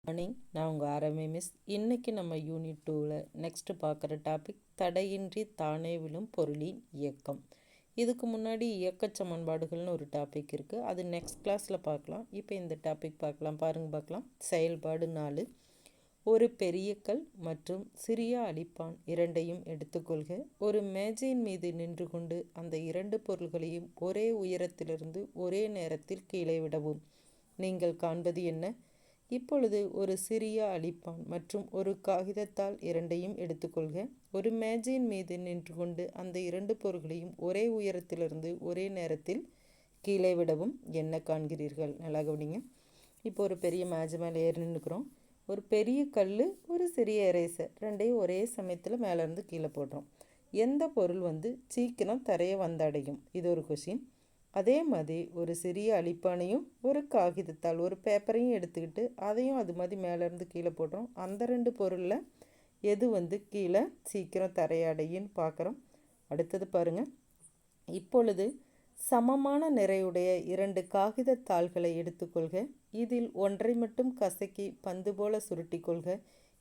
Morning, நான் உங்கள் RMA miss. இன்றைக்கி நம்ம யூனிட் 2ல் நெக்ஸ்ட்டு பார்க்குற டாபிக் தடையின்றி தானே விழும் பொருளின் இயக்கம். இதுக்கு முன்னாடி இயக்கச் சமன்பாடுகள்னு ஒரு டாபிக் இருக்குது, அது நெக்ஸ்ட் கிளாஸில் பார்க்கலாம். இப்போ இந்த டாபிக் பார்க்கலாம். செயல்பாடு 4. ஒரு பெரிய கல் மற்றும் சிறிய அடிப்பான் இரண்டையும் எடுத்துக்கொள்க. ஒரு மேஜையின் மீது நின்று கொண்டு அந்த இரண்டு பொருள்களையும் ஒரே உயரத்திலிருந்து ஒரே நேரத்தில் கீழே விடவும். நீங்கள் காண்பது என்ன? இப்பொழுது ஒரு சிறிய அழிப்பான் மற்றும் ஒரு காகிதத்தாள் இரண்டையும் எடுத்துக்கொள்க. ஒரு மேஜையின் மீது நின்று கொண்டு அந்த இரண்டு பொருள்களையும் ஒரே உயரத்திலிருந்து ஒரே நேரத்தில் கீழே விடவும். என்ன காண்கிறீர்கள்? நல்லா கவனிங்க. இப்போ ஒரு பெரிய மேஜை மேலே ஏறி நின்றுக்கிறோம். ஒரு பெரிய கல், ஒரு சிறிய எரேசர் ரெண்டையும் ஒரே சமயத்தில் மேலேருந்து கீழே போடுறோம். எந்த பொருள் சீக்கிரம் தரையை வந்தடையும்? இது ஒரு கொஷின். அதே மாதிரி ஒரு சிறிய அழிப்பானையும் ஒரு காகிதத்தால் ஒரு பேப்பரையும் எடுத்துக்கிட்டு அதையும் அது மாதிரி மேலேருந்து கீழே போடுறோம். அந்த ரெண்டு பொருளில் எது கீழே சீக்கிரம் தரையடையின்னு பார்க்குறோம். அடுத்தது பாருங்கள். இப்பொழுது சமமான நிறையுடைய இரண்டு காகிதத்தாள்களை எடுத்துக்கொள்க. இதில் ஒன்றை மட்டும் கசக்கி பந்து போல சுருட்டி கொள்க.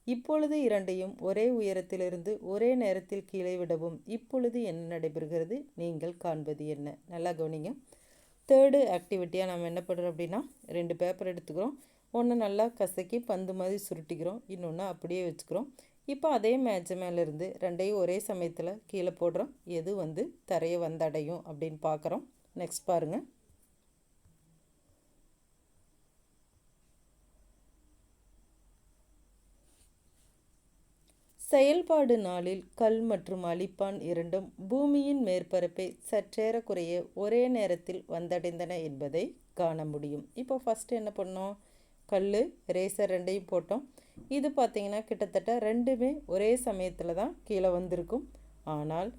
இப்பொழுது இரண்டையும் ஒரே உயரத்திலிருந்து ஒரே நேரத்தில் கீழே விடவும். இப்பொழுது என்ன நடைபெறுகிறது? நீங்கள் காண்பது என்ன? நல்லா கவனிங்க. தேர்டு ஆக்டிவிட்டியாக நம்ம என்ன பண்ணுறோம் அப்படின்னா, ரெண்டு பேப்பர் எடுத்துக்கிறோம். ஒன்று நல்லா கசக்கி பந்து மாதிரி சுருட்டிக்கிறோம், இன்னொன்று அப்படியே வச்சுக்கிறோம். இப்போ அதே மேஜை மேலேருந்து ரெண்டையும் ஒரே சமயத்தில் கீழே போடுறோம். எது தரையை வந்தடையும் அப்படின்னு பார்க்குறோம். நெக்ஸ்ட் பாருங்கள். செயல்பாடு 4 கல் மற்றும் அழிப்பான் இரண்டும் பூமியின் மேற்பரப்பை சற்றேறக்குறைய ஒரே நேரத்தில் வந்தடைந்தன என்பதை காண முடியும். இப்போ ஃபஸ்ட்டு என்ன பண்ணோம்? கல், ரேசர் ரெண்டையும் போட்டோம். இது பார்த்திங்கன்னா கிட்டத்தட்ட ரெண்டுமே ஒரே சமயத்தில் தான் கீழே வந்திருக்கும். ஆனால்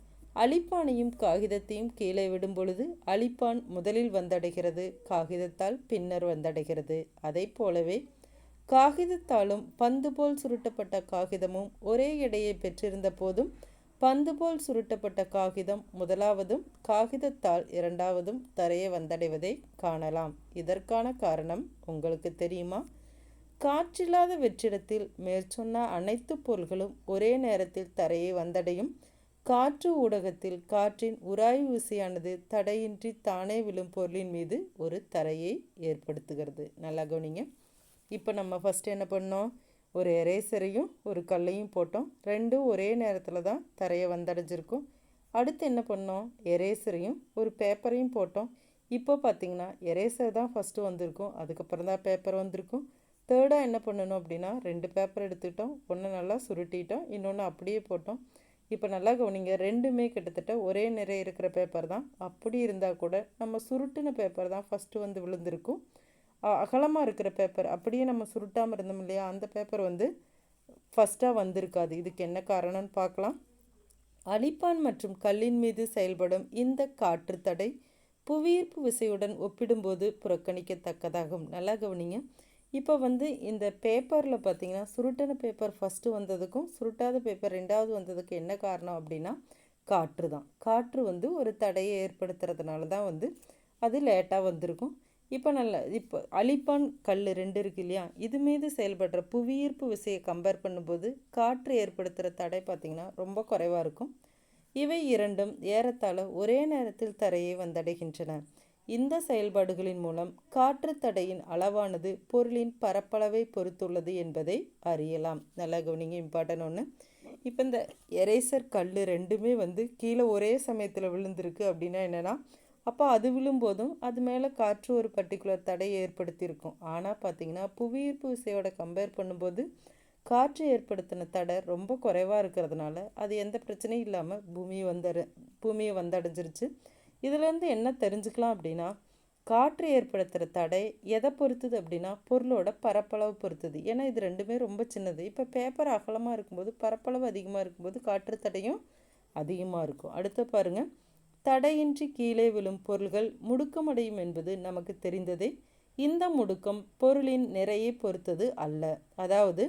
அழிப்பானையும் காகிதத்தையும் கீழே விடும் பொழுது அழிப்பான் முதலில் வந்தடைகிறது, காகிதத்தால் பின்னர் வந்தடைகிறது. அதை போலவே காகிதத்தாலும் பந்து போல் சுருட்டப்பட்ட காகிதமும் ஒரே எடையை பெற்றிருந்த போதும் பந்து போல் சுருட்டப்பட்ட காகிதம் முதலாவதும் காகிதத்தால் இரண்டாவதும் தரையை வந்தடைவதை காணலாம். இதற்கான காரணம் உங்களுக்கு தெரியுமா? காற்றில்லாத வெற்றிடத்தில் மேற்சொன்ன அனைத்து பொருள்களும் ஒரே நேரத்தில் தரையை வந்தடையும். காற்று ஊடகத்தில் காற்றின் உராய்வு விசையானது தடையின்றி தானே விழும் பொருளின் மீது ஒரு தரையை ஏற்படுத்துகிறது. நல்லா கவனிங்க. இப்போ நம்ம ஃபஸ்ட்டு என்ன பண்ணோம்? ஒரு எரேசரையும் ஒரு கல்லையும் போட்டோம். ரெண்டும் ஒரே நேரத்தில் தான் தரையை வந்தடைஞ்சிருக்கும். அடுத்து என்ன பண்ணோம்? எரேசரையும் ஒரு பேப்பரையும் போட்டோம். இப்போ பார்த்திங்கன்னா எரேசர் தான் ஃபஸ்ட்டு வந்திருக்கும், அதுக்கப்புறம் தான் பேப்பர் வந்திருக்கும். தேர்டாக என்ன பண்ணணும் அப்படின்னா, ரெண்டு பேப்பர் எடுத்துக்கிட்டோம், ஒன்று நல்லா சுருட்டிட்டோம், இன்னொன்று அப்படியே போட்டோம். இப்போ நல்லா கவனிங்க, ரெண்டுமே கிட்டத்தட்ட ஒரே நிறை இருக்கிற பேப்பர் தான். அப்படி இருந்தால் கூட நம்ம சுருட்டின பேப்பர் தான் ஃபஸ்ட்டு விழுந்திருக்கும். அகலமாக இருக்கிற பேப்பர் அப்படியே நம்ம சுருட்டாமல் இருந்தோம் இல்லையா, அந்த பேப்பர் ஃபஸ்ட்டாக வந்திருக்காது. இதுக்கு என்ன காரணம்னு பார்க்கலாம். அழிப்பான் மற்றும் கல்லின் மீது செயல்படும் இந்த காற்று தடை புவியீர்ப்பு விசையுடன் ஒப்பிடும்போது புறக்கணிக்கத்தக்கதாகும். நல்லா கவனிங்க. இப்போ இந்த பேப்பரில் பார்த்திங்கன்னா சுருட்டின பேப்பர் ஃபஸ்ட்டு வந்ததுக்கும் சுருட்டாத பேப்பர் ரெண்டாவது வந்ததுக்கு என்ன காரணம் அப்படின்னா, காற்று தான். காற்று ஒரு தடையை ஏற்படுத்துறதுனால தான் அது லேட்டாக வந்திருக்கும். இப்போ அழிப்பான் கல் ரெண்டு இருக்கு இல்லையா, இது மீது செயல்படுற புவியீர்ப்பு விசையை கம்பேர் பண்ணும்போது காற்று ஏற்படுத்துகிற தடை பார்த்திங்கன்னா ரொம்ப குறைவாக இருக்கும். இவை இரண்டும் ஏறத்தாழ ஒரே நேரத்தில் தரையை வந்தடைகின்றன. இந்த செயல்பாடுகளின் மூலம் காற்று தடையின் அளவானது பொருளின் பரப்பளவை பொறுத்துள்ளது என்பதை அறியலாம். நல்லா கவனிங்க, இம்பார்ட்டன் ஒன்று. இப்போ இந்த எரேசர் கல் ரெண்டுமே கீழே ஒரே சமயத்தில் விழுந்திருக்கு அப்படின்னா என்னென்னா, அப்போ அது விழும்போதும் அது மேலே காற்று ஒரு பர்டிகுலர் தடையை ஏற்படுத்தியிருக்கும். ஆனால் பார்த்திங்கன்னா புவியீர்ப்பு விசையோட கம்பேர் பண்ணும்போது காற்று ஏற்படுத்தின தடை ரொம்ப குறைவாக இருக்கிறதுனால அது எந்த பிரச்சனையும் இல்லாமல் பூமியை வந்தடைஞ்சிருச்சு. இதுலேருந்து என்ன தெரிஞ்சுக்கலாம் அப்படின்னா, காற்று ஏற்படுத்துகிற தடை எதை பொறுத்துது அப்படின்னா பொருளோட பரப்பளவு பொறுத்துது. ஏன்னா இது ரெண்டுமே ரொம்ப சின்னது. இப்போ பேப்பர் அகலமாக இருக்கும்போது பரப்பளவு அதிகமாக இருக்கும்போது காற்று தடையும் அதிகமாக இருக்கும். அடுத்து பாருங்கள். தடையின்றி கீழே விழும் பொருள்கள் முடுக்கமடையும் என்பது நமக்கு தெரிந்ததே. இந்த முடுக்கம் பொருளின் நிறையை பொறுத்தது அல்ல. அதாவது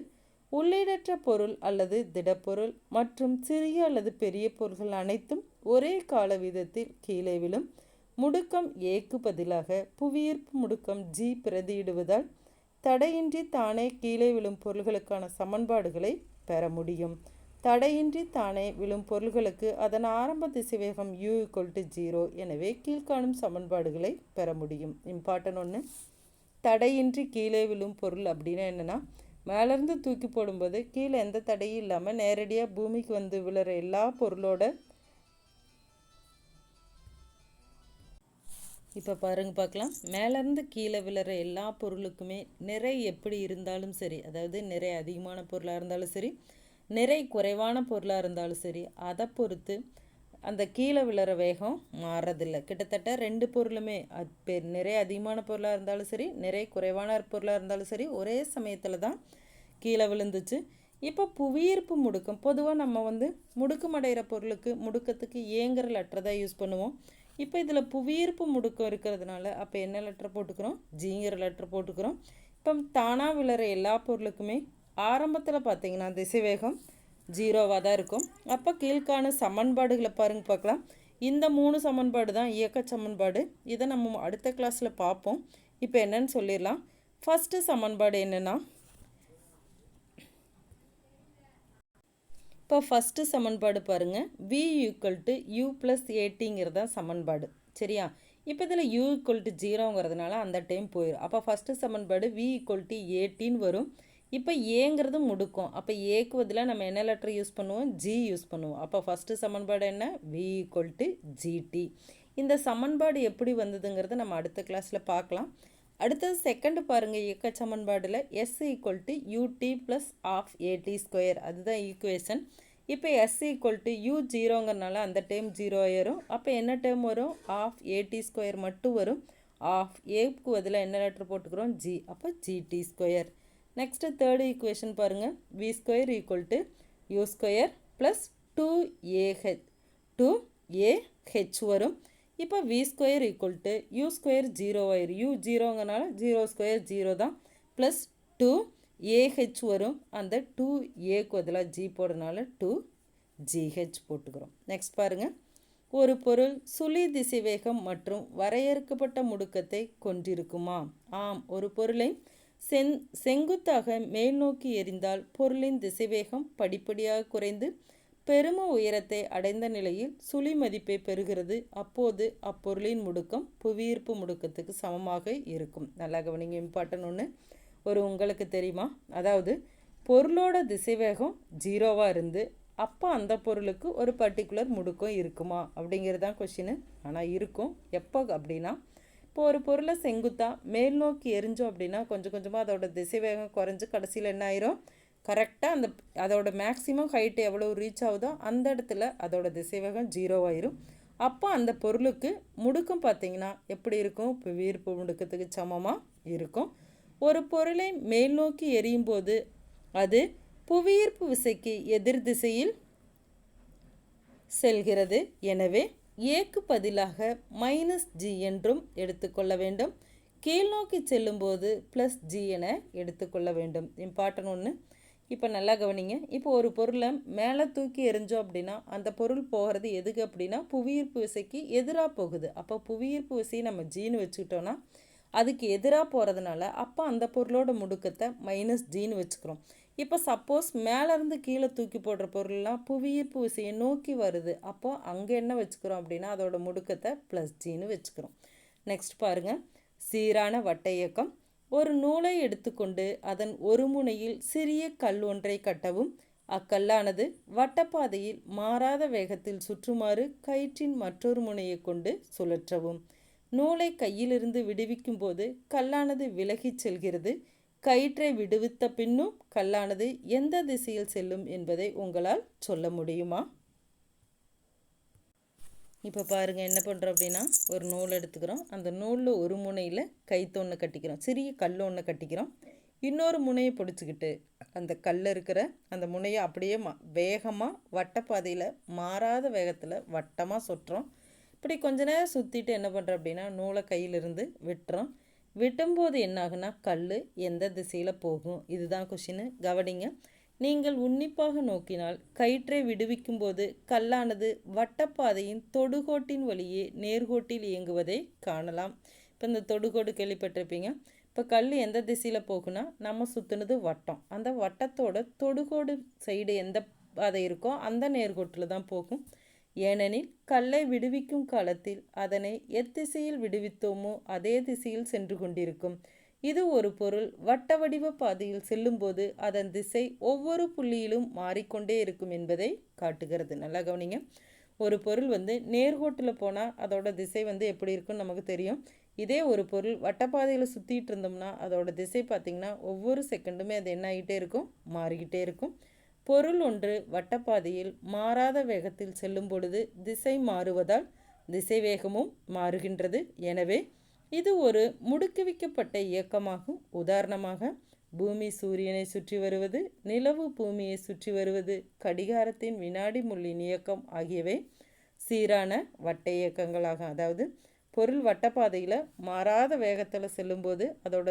உள்ளீடற்ற பொருள் அல்லது திடப்பொருள் மற்றும் சிறிய அல்லது பெரிய பொருள்கள் அனைத்தும் ஒரே கால வீதத்தில் கீழே விழும். முடுக்கம் ஏக்கு பதிலாக புவியீர்ப்பு முடுக்கம் ஜி பிரதியிடுவதால் தடையின்றி தானே கீழே விழும் பொருள்களுக்கான சமன்பாடுகளை பெற முடியும். தடையின்றி தானே விழும் பொருள்களுக்கு அதன் ஆரம்ப திசைவேகம் u=0. எனவே கீழ்காணும் சமன்பாடுகளை பெற முடியும். இம்பார்ட்டன் ஒன்று, தடையின்றி கீழே விழும் பொருள் அப்படின்னா என்னென்னா, மேலேருந்து தூக்கி போடும்போது கீழே எந்த தடையும் இல்லாமல் நேரடியாக பூமிக்கு வந்து விழுற எல்லா பொருளோட, இப்போ பாருங்க பார்க்கலாம், மேலேருந்து கீழே விழுற எல்லா பொருளுக்குமே நிறை எப்படி இருந்தாலும் சரி, அதாவது நிறை அதிகமான பொருளாக இருந்தாலும் சரி, நிறை குறைவான பொருளாக இருந்தாலும் சரி, அதை பொறுத்து அந்த கீழே விழுற வேகம் மாறதில்லை. கிட்டத்தட்ட ரெண்டு பொருளுமே நிறை அதிகமான பொருளாக இருந்தாலும் சரி, நிறை குறைவான பொருளாக இருந்தாலும் சரி, ஒரே சமயத்தில் தான் கீழே விழுந்துச்சு. இப்போ புவியீர்ப்பு முடுக்கம், பொதுவாக நம்ம வந்து முடுக்கமடைகிற பொருளுக்கு முடுக்கத்துக்கு ஏங்கிற லெட்டரை தான் யூஸ் பண்ணுவோம். இப்போ இதில் புவியீர்ப்பு முடுக்கம் இருக்கிறதுனால அப்போ என்ன லெட்டர் போட்டுக்கிறோம், ஜிங்கிற லெட்டர் போட்டுக்கிறோம். இப்போ தானாக விழுற எல்லா பொருளுக்குமே ஆரம்பத்தில் பார்த்திங்கன்னா திசைவேகம் 0வாக தான் இருக்கும். அப்போ கீழ்காண சமன்பாடுகளை பாருங்க பார்க்கலாம். இந்த 3 சமன்பாடு தான் இயக்க சமன்பாடு. இதை நம்ம அடுத்த கிளாஸில் பார்ப்போம். இப்போ என்னன்னு சொல்லிடலாம். ஃபஸ்ட்டு சமன்பாடு என்னென்னா, இப்போ ஃபஸ்ட்டு சமன்பாடு பாருங்கள், v=u+at தான் சமன்பாடு. சரியா? இப்போ இதில் u=0ங்கிறதுனால அந்த டைம் போயிடும். அப்போ ஃபஸ்ட்டு சமன்பாடு v=18 வரும். இப்போ ஏங்கிறது முடுக்கும். அப்போ ஏக்கு பதிலாக நம்ம என்ன லெட்டர் யூஸ் பண்ணுவோம், ஜி யூஸ் பண்ணுவோம். அப்போ ஃபஸ்ட்டு சமன்பாடு என்ன, v=gt. இந்த சமன்பாடு எப்படி வந்ததுங்கிறத நம்ம அடுத்த கிளாஸில் பார்க்கலாம். அடுத்தது செகண்ட் பாருங்கள், இயக்க சமன்பாடில் s=ut+12at², அதுதான் ஈக்குவேஷன். இப்போ s=u0ங்கிறனால அந்த டைம் 0 ஆயிரும். அப்போ என்ன டைம் வரும், ½ மட்டும் வரும். ஏக்கு பதிலாக என்ன லெட்டர் போட்டுக்கிறோம், ஜி. அப்போ gt². நெக்ஸ்ட்டு தேர்டு ஈக்குவேஷன் பாருங்கள், v²=u²+2ah வரும். இப்போ v²u² 0 ஆயிரும். u0ங்கனால 0² தான், ப்ளஸ் 2ah வரும். அந்த 2aக்கு பதிலாக ஜி போடுறதுனால 2gh போட்டுக்கிறோம். நெக்ஸ்ட் பாருங்கள், ஒரு பொருள் சுழி திசைவேகம் மற்றும் வரையறுக்கப்பட்ட முடுக்கத்தை கொண்டிருக்குமா? ஆம். ஒரு பொருளை செங்குத்தாக மேல் நோக்கி எறிந்தால் பொருளின் திசைவேகம் படிப்படியாக குறைந்து பெரும உயரத்தை அடைந்த நிலையில் சுழி மதிப்பை பெறுகிறது. அப்போது அப்பொருளின் முடுக்கம் புவியீர்ப்பு முடுக்கத்துக்கு சமமாக இருக்கும். நல்லா கவனிங்க, இம்பார்ட்டன் ஒன்று. உங்களுக்கு தெரியுமா, அதாவது பொருளோட திசைவேகம் 0வாக இருந்து அப்போ அந்த பொருளுக்கு ஒரு பர்டிகுலர் முடுக்கம் இருக்குமா அப்படிங்கிறது தான் கொஷின். ஆனால் இருக்கும். எப்போ அப்படின்னா, இப்போ ஒரு பொருளை செங்குத்தாக மேல் நோக்கி எரிஞ்சோம் அப்படின்னா கொஞ்சம் கொஞ்சமாக அதோட திசைவேகம் குறைஞ்சி கடைசியில் என்ன ஆயிரும், கரெக்டாக அதோட மேக்ஸிமம் ஹைட்டு எவ்வளோ ரீச் ஆகுதோ அந்த இடத்துல அதோட திசைவேகம் 0 ஆயிரும். அப்போ அந்த பொருளுக்கு முடுக்கம் பார்த்திங்கன்னா எப்படி இருக்கும், புவியீர்ப்பு முடுக்கத்துக்கு சமமாக இருக்கும். ஒரு பொருளை மேல் நோக்கி எரியும் போது அது புவியீர்ப்பு விசைக்கு எதிர் திசையில் செல்கிறது. எனவே ஏக்கு பதிலாக -g என்றும் எடுத்துக்கொள்ள வேண்டும். கீழ் நோக்கி செல்லும்போது +g என எடுத்துக்கொள்ள வேண்டும். இம்பார்ட்டன் ஒன்று. இப்போ நல்லா கவனிங்க. இப்போ ஒரு பொருளை மேலே தூக்கி எரிஞ்சோம் அப்படின்னா அந்த பொருள் போகிறது எதுக்கு அப்படின்னா புவியீர்ப்பு விசைக்கு எதிராக போகுது. அப்போ புவியீர்ப்பு விசையை நம்ம ஜின்னு வச்சுக்கிட்டோன்னா அதுக்கு எதிராக போகிறதுனால அப்போ அந்த பொருளோட முடுக்கத்தை -gன்னு வச்சுக்கிறோம். இப்போ சப்போஸ் மேலேருந்து கீழே தூக்கி போடுற பொருள்லாம் புவியீர்ப்பு விசையை நோக்கி வருது. அப்போ அங்கே என்ன வச்சுக்கிறோம் அப்படின்னா அதோட முடுக்கத்தை +gன்னு வச்சுக்கிறோம். நெக்ஸ்ட் பாருங்கள், சீரான வட்ட இயக்கம். ஒரு நூலை எடுத்துக்கொண்டு அதன் ஒரு முனையில் சிறிய கல் ஒன்றை கட்டவும். அக்கல்லானது வட்டப்பாதையில் மாறாத வேகத்தில் சுற்றுமாறு கயிற்றின் மற்றொரு முனையை கொண்டு சுழற்றவும். நூலை கையிலிருந்து விடுவிக்கும் போது கல்லானது விலகிச் செல்கிறது. கயிற்றை விடுவித்த பின்னும் கல்லானது எந்த திசையில் செல்லும் என்பதை உங்களால் சொல்ல முடியுமா? இப்போ பாருங்கள், என்ன பண்ணுறோம் அப்படின்னா ஒரு நூல் எடுத்துக்கிறோம். அந்த நூலில் ஒரு முனையில் கயிற்று ஒன்று கட்டிக்கிறோம், சிறிய கல் ஒன்று கட்டிக்கிறோம். இன்னொரு முனையை பிடிச்சிக்கிட்டு அந்த கல் இருக்கிற அந்த முனையை அப்படியே வேகமாக வட்டப்பாதையில் மாறாத வேகத்தில் வட்டமாக சுற்றுறோம். இப்படி கொஞ்ச நேரம் சுற்றிட்டு என்ன பண்ணுறோம் அப்படின்னா நூலை கையிலிருந்து விட்டுறோம். விட்டும்போது என்னாகுன்னா கல் எந்த திசையில் போகும், இதுதான் கொஷின். கவனிங்க, நீங்கள் உன்னிப்பாக நோக்கினால் கயிற்றை விடுவிக்கும் போது கல்லானது வட்டப்பாதையின் தொடுகோட்டின் வழியே நேர்கோட்டில் இயங்குவதை காணலாம். இப்போ இந்த தொடுகோடு கேள்விப்பட்டிருப்பீங்க. இப்போ கல் எந்த திசையில் போகுனா நம்ம சுற்றுனது வட்டம், அந்த வட்டத்தோட தொடுகோடு சைடு எந்த பாதை இருக்கோ அந்த நேர்கோட்டில் தான் போகும். ஏனெனில் கல்லை விடுவிக்கும் காலத்தில் அதனை எத்திசையில் விடுவித்தோமோ அதே திசையில் சென்று கொண்டிருக்கும். இது ஒரு பொருள் வட்ட வடிவ பாதையில் செல்லும்போது அதன் திசை ஒவ்வொரு புள்ளியிலும் மாறிக்கொண்டே இருக்கும் என்பதை காட்டுகிறது. நல்லா கவனிங்க. ஒரு பொருள் நேர்கோட்டில் போனால் அதோட திசை எப்படி இருக்குன்னு நமக்கு தெரியும். இதே ஒரு பொருள் வட்டப்பாதையில் சுற்றிட்டு இருந்தோம்னா அதோட திசை பார்த்திங்கன்னா ஒவ்வொரு செகண்டுமே அது என்ன ஆகிட்டே இருக்கும், மாறிக்கிட்டே இருக்கும். பொருள் ஒன்று வட்டப்பாதையில் மாறாத வேகத்தில் செல்லும் பொழுது திசை மாறுவதால் திசை வேகமும் மாறுகின்றது. எனவே இது ஒரு முடுக்குவிக்கப்பட்ட இயக்கமாகும். உதாரணமாக பூமி சூரியனை சுற்றி வருவது, நிலவு பூமியை சுற்றி வருவது, கடிகாரத்தின் வினாடி முள்ளின் இயக்கம் ஆகியவை சீரான வட்ட இயக்கங்களாகும். அதாவது பொருள் வட்டப்பாதையில் மாறாத வேகத்தில் செல்லும்போது அதோட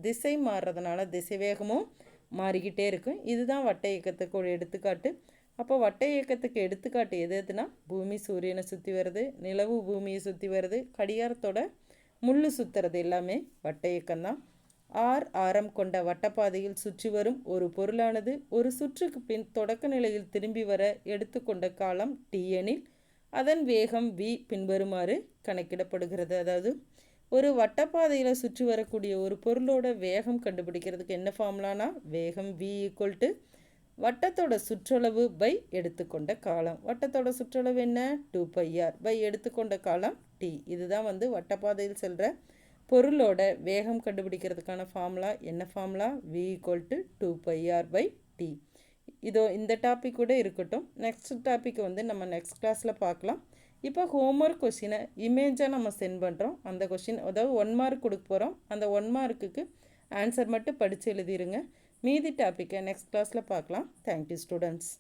திசை மாறுறதுனால திசை வேகமும் மாறிக்கிட்டே இருக்கும். இதுதான் வட்ட இயக்கத்துக்கு ஒரு எடுத்துக்காட்டு. அப்போ வட்ட இயக்கத்துக்கு எடுத்துக்காட்டு எதுனா பூமி சூரியனை சுற்றி வருது, நிலவு பூமியை சுற்றி வருது, கடிகாரத்தோட முள்ளு சுற்றுறது எல்லாமே வட்ட இயக்கம்தான். ஆரம் கொண்ட வட்டப்பாதையில் சுற்றி வரும் ஒரு பொருளானது ஒரு சுற்றுக்கு பின் தொடக்க நிலையில் திரும்பி வர எடுத்துக்கொண்ட காலம் t எனில் அதன் வேகம் v பின்வருமாறு கணக்கிடப்படுகிறது. அதாவது ஒரு வட்டப்பாதையில் சுற்றி வரக்கூடிய ஒரு பொருளோட வேகம் கண்டுபிடிக்கிறதுக்கு என்ன ஃபார்முலானா வேகம் v = வட்டத்தோட சுற்றளவு பை எடுத்துக்கொண்ட காலம். வட்டத்தோட சுற்றளவு என்ன 2πr பை எடுத்துக்கொண்ட காலம் t. இதுதான் வட்டப்பாதையில் செல்கிற பொருளோட வேகம் கண்டுபிடிக்கிறதுக்கான ஃபார்முலா. என்ன ஃபார்முலா? v = 2πr/t. இதோ இந்த டாபிக் கூட இருக்கட்டும். நெக்ஸ்ட் டாபிக் நம்ம நெக்ஸ்ட் கிளாஸில் பார்க்கலாம். இப்போ ஹோம்ஒர்க் கொஷினை இமேஜாக நம்ம சென்ட் பண்ணுறோம். அந்த கொஷின் அதாவது 1 மார்க் கொடுக்க போகிறோம். அந்த 1 மார்க்குக்கு ஆன்சர் மட்டும் படித்து எழுதிருங்க. மீதி டாப்பிக்கை நெக்ஸ்ட் கிளாஸில் பார்க்கலாம். Thank you students.